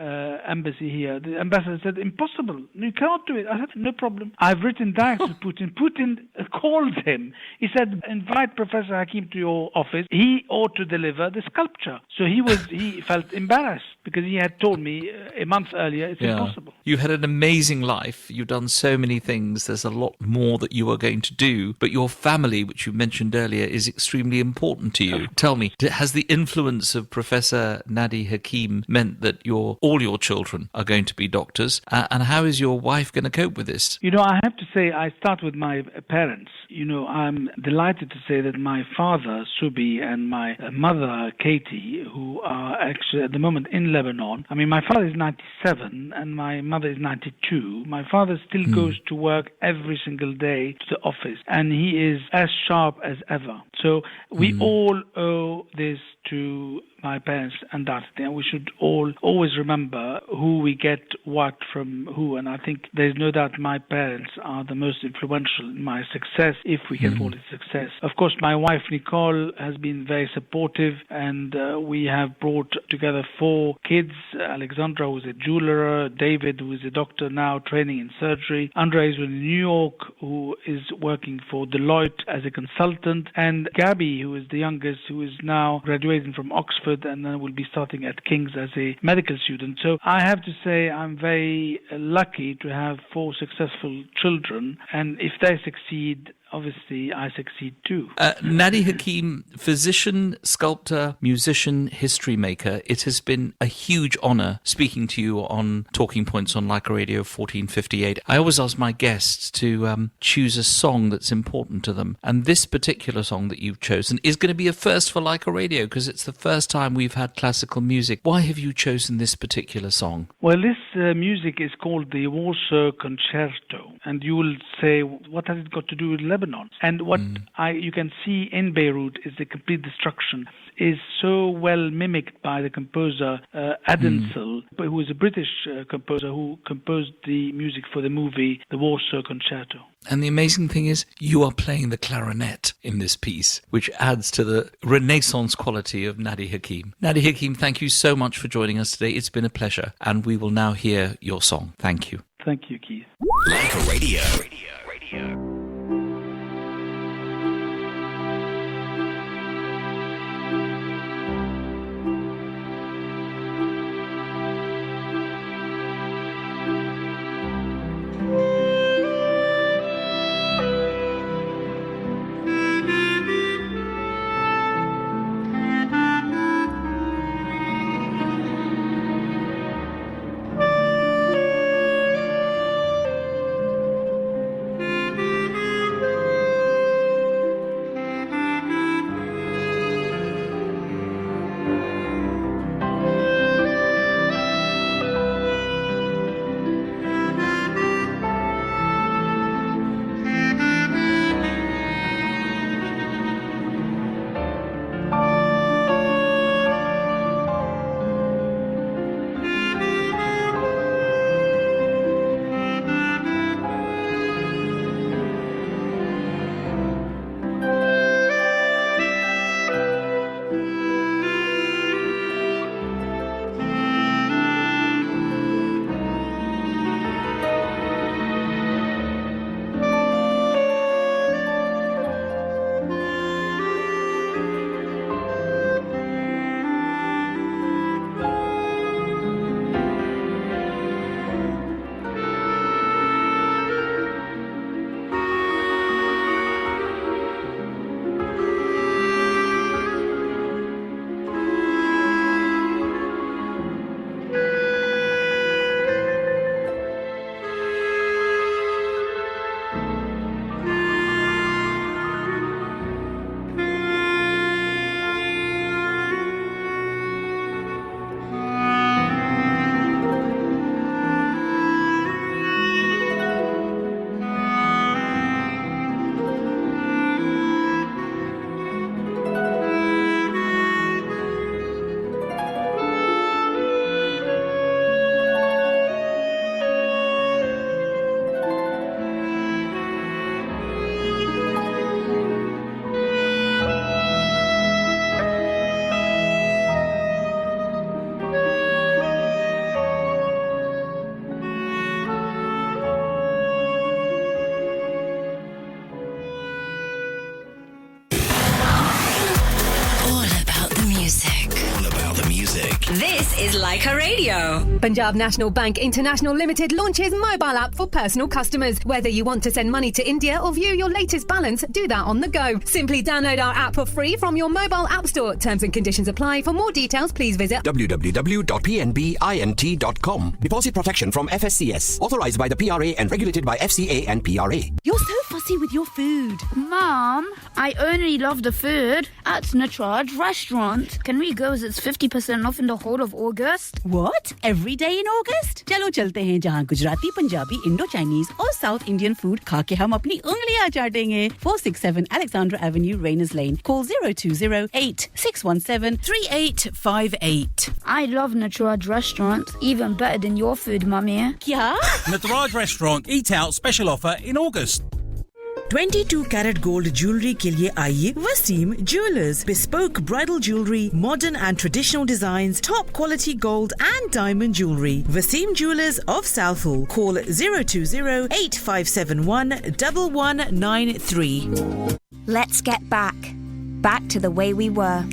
embassy here. The ambassador said, impossible, you cannot do it. I said, no problem. I've written direct to Putin. Putin called him. He said, invite Professor Hakim to your office. He ought to deliver the sculpture. So he felt embarrassed, because he had told me a month earlier it's impossible. You've had an amazing life. You've done so many things. There's a lot more that you are going to do. But your family, which you mentioned earlier, is extremely important to you. Tell me, has the influence of Professor Nadi Hakim meant that all your children are going to be doctors? And how is your wife going to cope with this? I have to say, I start with my parents. I'm delighted to say that my father, Subi, and my mother, Katie, who are actually at the moment in Lebanon. I mean, my father is 97 and my mother is 92. My father still goes to work every single day to the office, and he is as sharp as ever. So we all owe this to my parents, undoubtedly, and we should all always remember who we get what from who. And I think there's no doubt my parents are the most influential in my success, if we can call it success. Of course, my wife Nicole has been very supportive, and we have brought together 4 kids. Alexandra, who's a jeweler, David, who is a doctor now training in surgery, Andrea is in New York, who is working for Deloitte as a consultant, and Gabby, who is the youngest, who is now graduating from Oxford and then will be starting at King's as a medical student. So I have to say I'm very lucky to have 4 successful children, and if they succeed, obviously I succeed too. Nadi Hakim, physician, sculptor, musician, history maker, it has been a huge honour speaking to you on Talking Points on Leica Radio 1458. I always ask my guests to choose a song that's important to them, and this particular song that you've chosen is going to be a first for Leica Radio, because it's the first time we've had classical music. Why have you chosen this particular song? Well, this music is called the Warsaw Concerto, and you will say, what has it got to do with Lebanon? And what you can see in Beirut is the complete destruction is so well mimicked by the composer Adensel, who is a British composer who composed the music for the movie The Warsaw Concerto. And the amazing thing is, you are playing the clarinet in this piece, which adds to the Renaissance quality of Nadi Hakim. Nadi Hakim, thank you so much for joining us today. It's been a pleasure, and we will now hear your song. Thank you. Thank you, Keith. Leica Radio. is Leica Radio. Punjab National Bank International Limited launches mobile app for personal customers. Whether you want to send money to India or view your latest balance, do that on the go. Simply download our app for free from your mobile app store. Terms and conditions apply. For more details, please visit www.pnbint.com. Deposit protection from FSCS. Authorised by the PRA and regulated by FCA and PRA. You're so fussy with your food. Mom, I only love the food at Natraj Restaurant. Can we go as it's 50% off in the whole of August? What? Every day in August? चलो चलते हैं जहाँ Gujarati, Punjabi, Indo-Chinese और south Indian food खा के हम अपनी उंगलियां चाटेंगे. 467 Alexandra Avenue, Rayners Lane. Call 020-8617-3858. I love Natraj Restaurant. Even better than your food, Mummy. क्या? Natraj Restaurant Eat Out special offer in August. 22 carat gold jewellery के लिए आइए Wasim jewellers. Bespoke bridal jewelry, modern and traditional designs, top quality gold and diamond jewelry. Wasim Jewelers of Southall. Call 020-8571-1193. Let's get back to the way we were,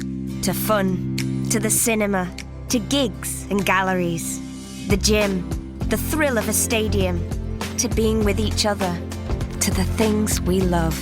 to fun, to the cinema, to gigs and galleries, the gym, the thrill of a stadium, to being with each other, to the things we love.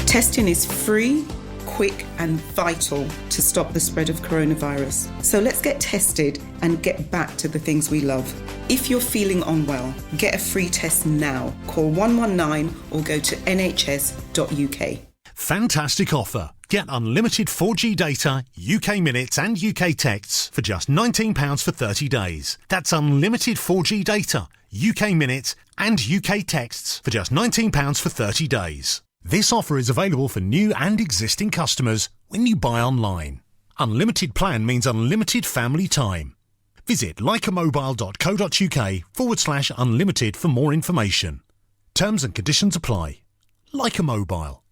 Testing is free, quick and vital to stop the spread of coronavirus. So let's get tested and get back to the things we love. If you're feeling unwell, get a free test now. Call 119 or go to nhs.uk. Fantastic offer. Get unlimited 4G data, UK minutes and UK texts for just £19 for 30 days. That's unlimited 4G data, UK minutes and UK texts for just £19 for 30 days. This offer is available for new and existing customers when you buy online. Unlimited plan means unlimited family time. Visit likeamobile.co.uk/unlimited for more information. Terms and conditions apply. Leica Mobile.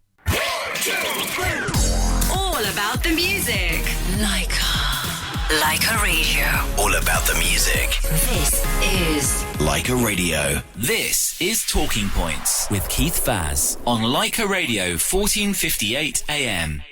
All about the music. Leica Radio. All about the music. This is Leica Radio. This is Talking Points with Keith Vaz on Leica Radio 1458 AM.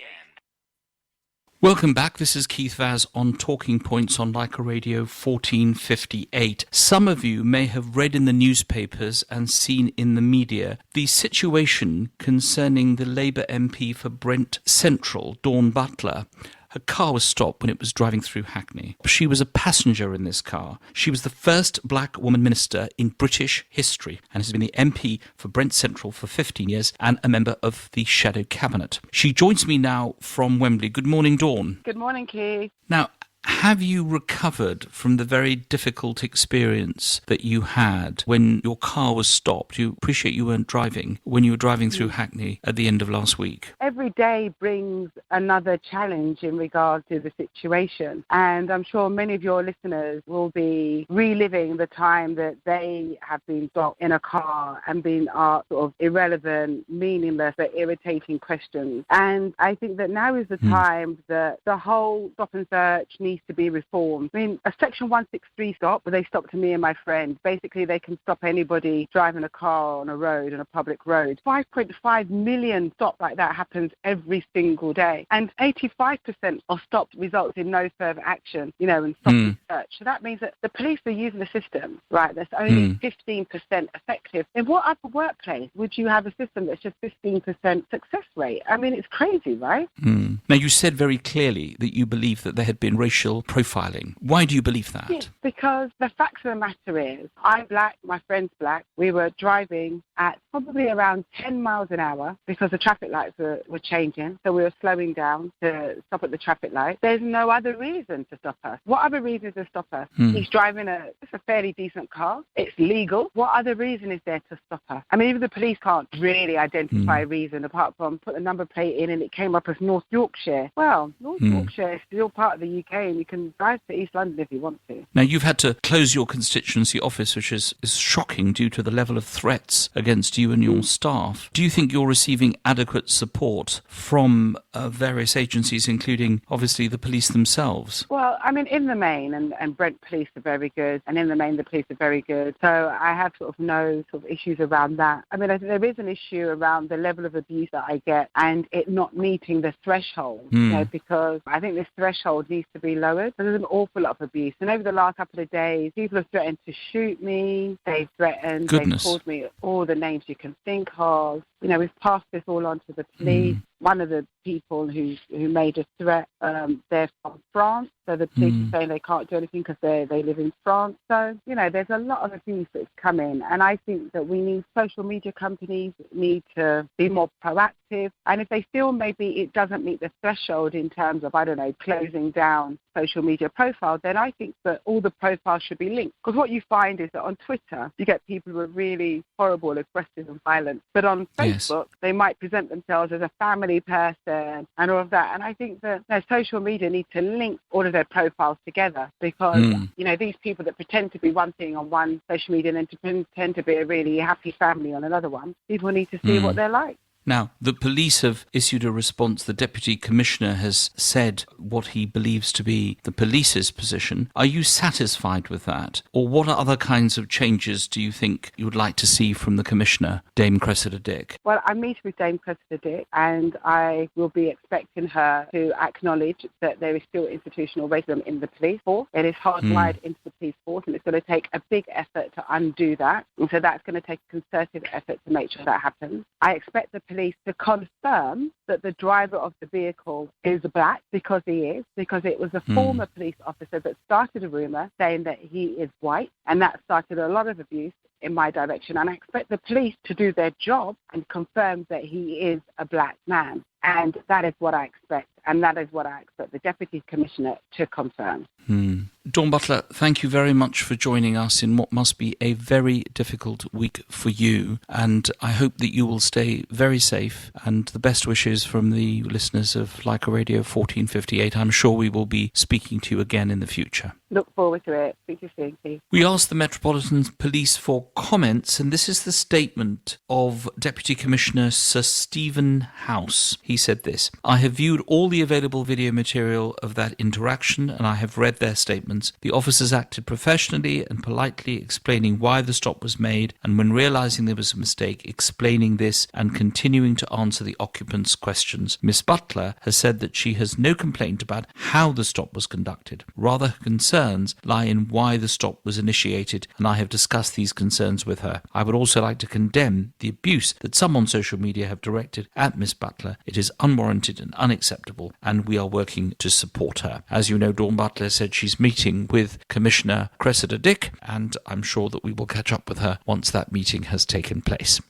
Welcome back. This is Keith Vaz on Talking Points on Leica Radio 1458. Some of you may have read in the newspapers and seen in the media the situation concerning the Labour MP for Brent Central, Dawn Butler. Her car was stopped when it was driving through Hackney. She was a passenger in this car. She was the first black woman minister in British history and has been the MP for Brent Central for 15 years and a member of the Shadow Cabinet. She joins me now from Wembley. Good morning, Dawn. Good morning, Keith. Now, have you recovered from the very difficult experience that you had when your car was stopped? You appreciate you weren't driving when you were driving through Hackney at the end of last week. Every day brings another challenge in regard to the situation. And I'm sure many of your listeners will be reliving the time that they have been stopped in a car and been asked sort of irrelevant, meaningless, but irritating questions. And I think that now is the time that the whole stop and search needs to be reformed. I mean, a Section 163 stop, where they stopped me and my friend, basically they can stop anybody driving a car on a road, on a public road. 5.5 million stops like that happens every single day. And 85% of stops results in no further action, and stop and search. So that means that the police are using a system, right, that's only 15% effective. In what other workplace would you have a system that's just 15% success rate? I mean, it's crazy, right? Now, you said very clearly that you believe that there had been racial profiling. Why do you believe that? Yes, because the fact of the matter is, I'm black, my friend's black. We were driving at probably around 10 miles an hour because the traffic lights were changing. So we were slowing down to stop at the traffic light. There's no other reason to stop us. What other reason is to stop us? He's driving it's a fairly decent car. It's legal. What other reason is there to stop us? I mean, even the police can't really identify a reason apart from put the number plate in and it came up as North Yorkshire. Well, North Yorkshire is still part of the UK and you can drive to East London if you want to. Now, you've had to close your constituency office, which is shocking due to the level of threats against you and your staff. Do you think you're receiving adequate support from various agencies, including, obviously, the police themselves? Well, I mean, in the main, and Brent police are very good, and in the main, the police are very good. So I have sort of no sort of issues around that. I mean, I think there is an issue around the level of abuse that I get and it not meeting the threshold, because I think this threshold needs to be lowered. There's an awful lot of abuse. And over the last couple of days, people have threatened to shoot me. They've threatened, they've called me all the names you can think of. You know, we've passed this all on to the police. One of the people who made a threat, they're from France. So the police are saying they can't do anything because they live in France. So, you know, there's a lot of abuse that's coming. And I think that we need social media companies need to be more proactive. And if they feel maybe it doesn't meet the threshold in terms of, I don't know, closing down social media profiles, then I think that all the profiles should be linked. Because what you find is that on Twitter, you get people who are really horrible, aggressive and violent. But on Facebook, they might present themselves as a family person and all of that. And I think that social media need to link all of their profiles together because, you know, these people that pretend to be one thing on one social media and then to pretend to be a really happy family on another one, people need to see what they're like. Now, the police have issued a response. The Deputy Commissioner has said what he believes to be the police's position. Are you satisfied with that? Or what other kinds of changes do you think you would like to see from the Commissioner, Dame Cressida Dick? Well, I'm meeting with Dame Cressida Dick and I will be expecting her to acknowledge that there is still institutional racism in the police force. It is hardwired into the police force and it's going to take a big effort to undo that. And so that's going to take a concerted effort to make sure that happens. I expect the police to confirm that the driver of the vehicle is black because he is, because it was a former police officer that started a rumour saying that he is white, and that started a lot of abuse in my direction. And I expect the police to do their job and confirm that he is a black man. And that is what I expect. And that is what I expect the Deputy Commissioner to confirm. Dawn Butler, thank you very much for joining us in what must be a very difficult week for you. And I hope that you will stay very safe. And the best wishes from the listeners of Leica Radio 1458. I'm sure we will be speaking to you again in the future. Look forward to it. Speak to you soon, Keith. We asked the Metropolitan Police for comments, and this is the statement of Deputy Commissioner Sir Stephen House. He said this: I have viewed all the available video material of that interaction and I have read their statements. The officers acted professionally and politely, explaining why the stop was made, and when realising there was a mistake, explaining this and continuing to answer the occupants' questions. Miss Butler has said that she has no complaint about how the stop was conducted. Rather, her concerns lie in why the stop was initiated, and I have discussed these concerns with her. I would also like to condemn the abuse that some on social media have directed at Miss Butler. It is unwarranted and unacceptable, and we are working to support her. As you know, Dawn Butler said she's meeting with Commissioner Cressida Dick, and I'm sure that we will catch up with her once that meeting has taken place.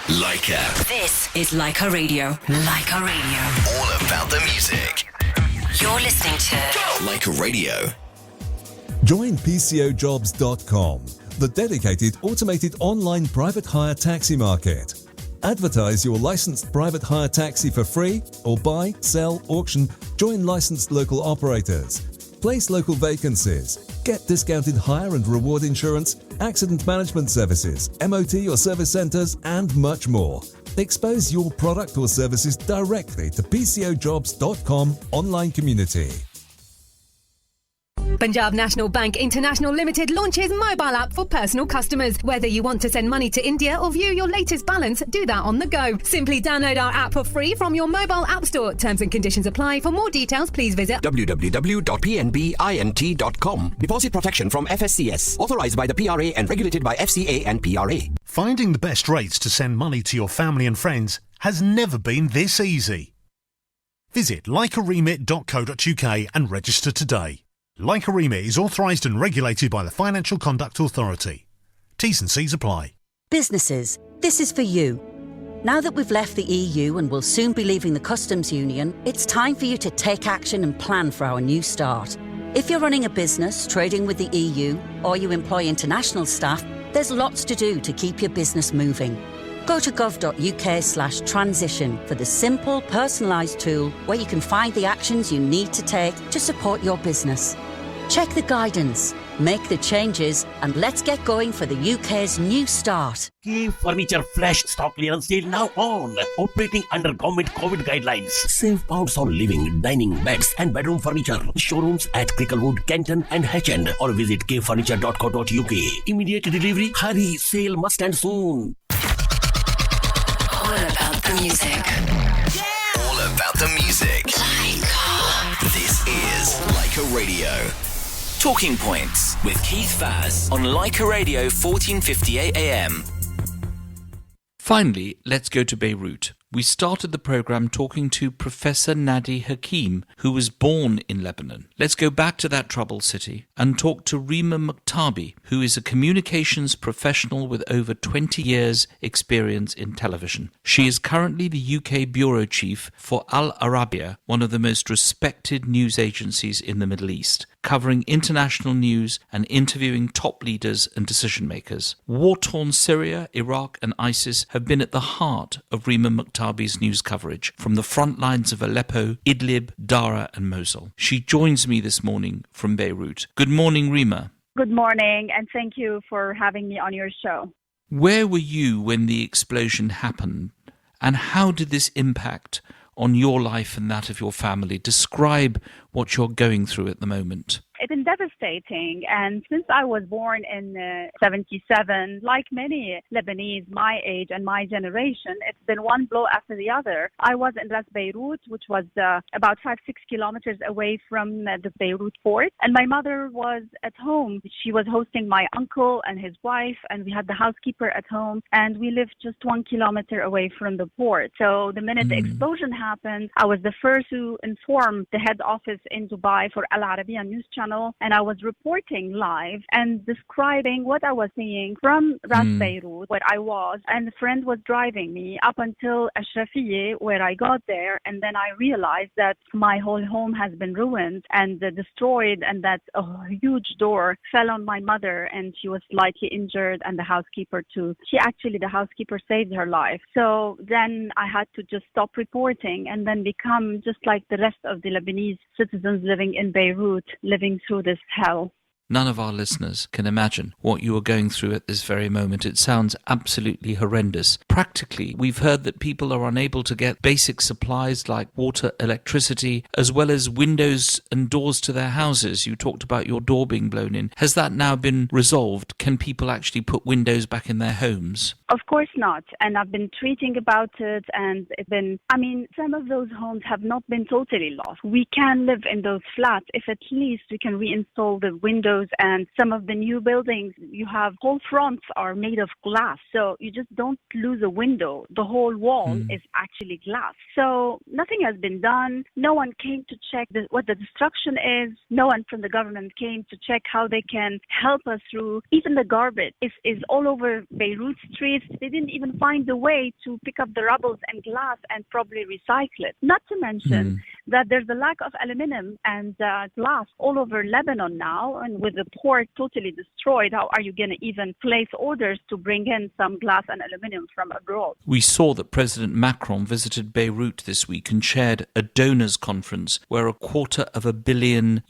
Leica. This is Leica Radio. Leica Radio. All about the music. You're listening to Leica Radio. Join PCOjobs.com, the dedicated automated online private hire taxi market. Advertise your licensed private hire taxi for free, or buy, sell, auction, join licensed local operators. Place local vacancies. Get discounted hire and reward insurance, accident management services, MOT or service centres, and much more. Expose your product or services directly to PCOjobs.com online community. Punjab National Bank International Limited launches mobile app for personal customers. Whether you want to send money to India or view your latest balance, do that on the go. Simply download our app for free from your mobile app store. Terms and conditions apply. For more details, please visit www.pnbint.com. Deposit protection from FSCS. Authorised by the PRA and regulated by FCA and PRA. Finding the best rates to send money to your family and friends has never been this easy. Visit leicaremit.co.uk and register today. Leica Remit is authorised and regulated by the Financial Conduct Authority. T's and C's apply. Businesses, this is for you. Now that we've left the EU and will soon be leaving the Customs Union, it's time for you to take action and plan for our new start. If you're running a business, trading with the EU, or you employ international staff, there's lots to do to keep your business moving. Go to gov.uk/transition for the simple, personalised tool where you can find the actions you need to take to support your business. Check the guidance, make the changes, and let's get going for the UK's new start. Key Furniture Flash Stock Clearance Sale now on. Operating under government COVID guidelines. Save pounds on living, dining, beds and bedroom furniture. Showrooms at Cricklewood, Kenton and Hatchend, or visit kfurniture.co.uk. Immediate delivery. Hurry, sale must end soon. All about the music. All about the music. Leica. This is Faz, Leica Radio. Talking Points with Keith Faz on Leica Radio 1458 AM. Finally, let's go to Beirut. We started the programme talking to Professor Nadi Hakim, who was born in Lebanon. Let's go back to that troubled city and talk to Rima Mukhtabi, who is a communications professional with over 20 years' experience in television. She is currently the UK bureau chief for Al Arabiya, one of the most respected news agencies in the Middle East, covering international news and interviewing top leaders and decision makers. War-torn Syria, Iraq and ISIS have been at the heart of Rima Mukhtabi's news coverage from the front lines of Aleppo, Idlib, Dara and Mosul. She joins me this morning from Beirut. Good morning, Rima. Good morning, and thank you for having me on your show. Where were you when the explosion happened, and how did this impact on your life and that of your family? Describe what you're going through at the moment. It's been devastating, and since I was born in 77, like many Lebanese my age and my generation, it's been one blow after the other. I was in Ras Beirut, which was about 5-6 kilometers away from the Beirut port, and my mother was at home. She was hosting my uncle and his wife, and we had the housekeeper at home, and we lived just 1 kilometer away from the port. So the minute the explosion happened, I was the first to inform the head office in Dubai for Al Arabiya News Channel, and I was reporting live and describing what I was seeing from Ras Beirut, where I was, and a friend was driving me up until Ashrafiyeh, where I got there, and then I realized that my whole home has been ruined and destroyed, and that a huge door fell on my mother, and she was slightly injured, and the housekeeper too. The housekeeper saved her life. So then I had to just stop reporting and then become just like the rest of the Lebanese citizens living in Beirut, living through this hell. None of our listeners can imagine what you are going through at this very moment. It sounds absolutely horrendous. Practically, we've heard that people are unable to get basic supplies like water, electricity, as well as windows and doors to their houses. You talked about your door being blown in. Has that now been resolved? Can people actually put windows back in their homes? Of course not. And I've been tweeting about it, and some of those homes have not been totally lost. We can live in those flats if at least we can reinstall the windows, and some of the new buildings, you have whole fronts are made of glass. So you just don't lose a window. The whole wall is actually glass. So nothing has been done. No one came to check what the destruction is. No one from the government came to check how they can help us through. Even the garbage is all over Beirut streets. They didn't even find a way to pick up the rubble and glass and probably recycle it. Not to mention that there's a lack of aluminum and glass all over Lebanon now, and with the port totally destroyed, how are you going to even place orders to bring in some glass and aluminum from abroad? We saw that President Macron visited Beirut this week and chaired a donors conference where €250 million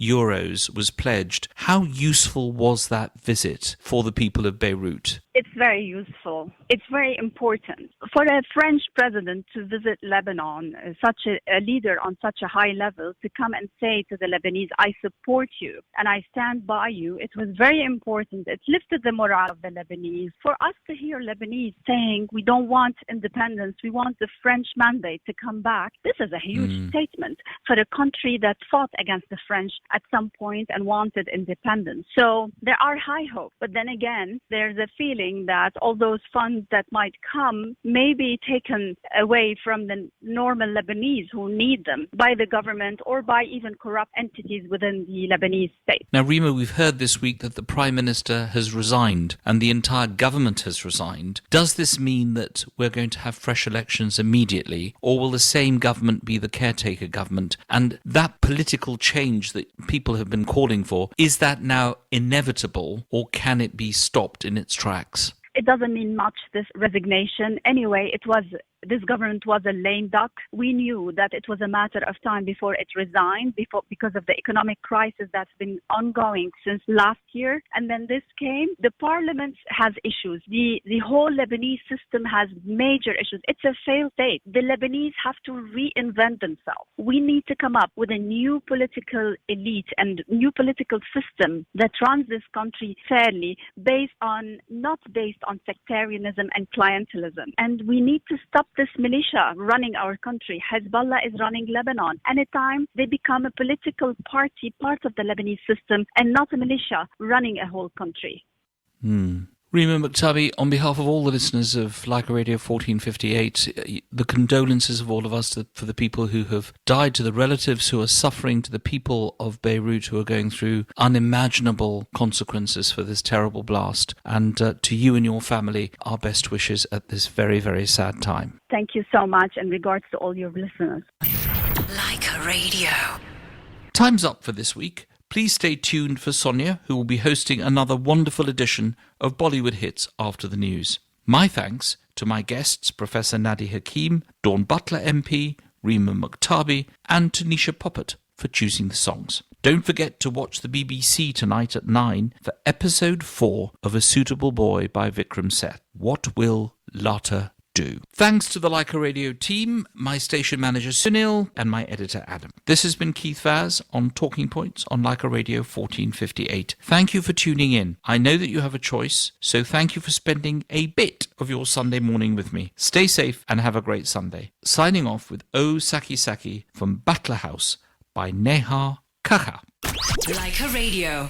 was pledged. How useful was that visit for the people of Beirut? It's very useful. It's very important. For a French president to visit Lebanon, such a leader on such a high level, to come and say to the Lebanese, I support you and I stand by you, it was very important. It lifted the morale of the Lebanese. For us to hear Lebanese saying, we don't want independence, we want the French mandate to come back, this is a huge statement for a country that fought against the French at some point and wanted independence. So there are high hopes. But then again, there's a feeling that all those funds that might come may be taken away from the normal Lebanese who need them by the government or by even corrupt entities within the Lebanese state. Now, Rima, we've heard this week that the Prime Minister has resigned and the entire government has resigned. Does this mean that we're going to have fresh elections immediately, or will the same government be the caretaker government? And that political change that people have been calling for, is that now inevitable, or can it be stopped in its tracks? It doesn't mean much, this resignation. Anyway, this government was a lame duck. We knew that it was a matter of time before it resigned, because of the economic crisis that's been ongoing since last year. And then this came. The parliament has issues. The whole Lebanese system has major issues. It's a failed state. The Lebanese have to reinvent themselves. We need to come up with a new political elite and new political system that runs this country fairly, not based on sectarianism and clientelism. And we need to stop this militia running our country. Hezbollah is running Lebanon. Anytime they become a political party, part of the Lebanese system, and not a militia running a whole country. Rima Mukhtabi, on behalf of all the listeners of Leica Radio 1458, the condolences of all of us for the people who have died, to the relatives who are suffering, to the people of Beirut who are going through unimaginable consequences for this terrible blast, and to you and your family, our best wishes at this very, very sad time. Thank you so much, and regards to all your listeners. Leica Radio. Time's up for this week. Please stay tuned for Sonia, who will be hosting another wonderful edition of Bollywood Hits after the news. My thanks to my guests, Professor Nadi Hakim, Dawn Butler MP, Rima Mukhtabi, and Tanisha Poppet for choosing the songs. Don't forget to watch the BBC tonight at 9 for episode 4 of A Suitable Boy by Vikram Seth. What will Lata do? Thanks to the Leica Radio team, my station manager Sunil, and my editor Adam. This has been Keith Vaz on Talking Points on Leica Radio 1458. Thank you for tuning in. I know that you have a choice, so thank you for spending a bit of your Sunday morning with me. Stay safe and have a great Sunday. Signing off with O Saki Saki from Butler House by Neha Kaha. Leica Radio.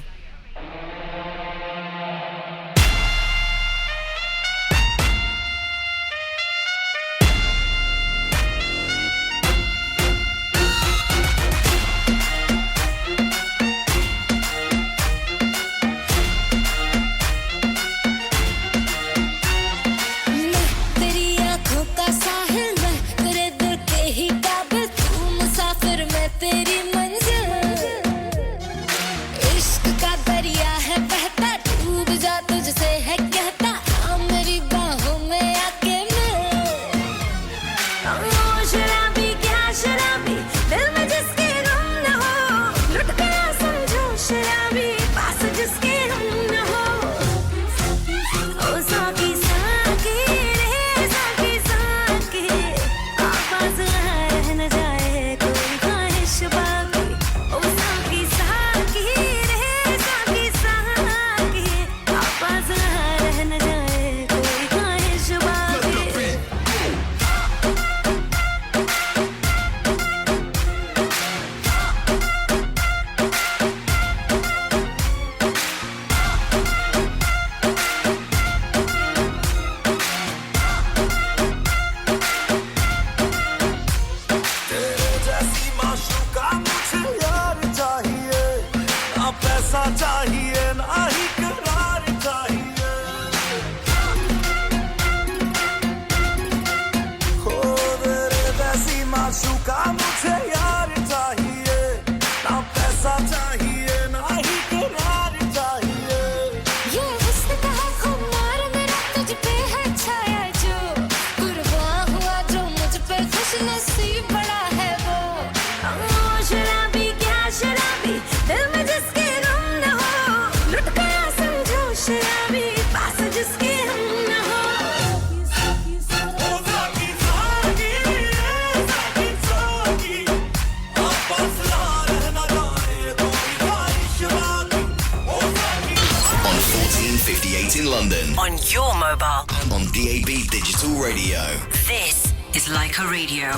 In London. On your mobile. On DAB Digital Radio. This is Leica Radio.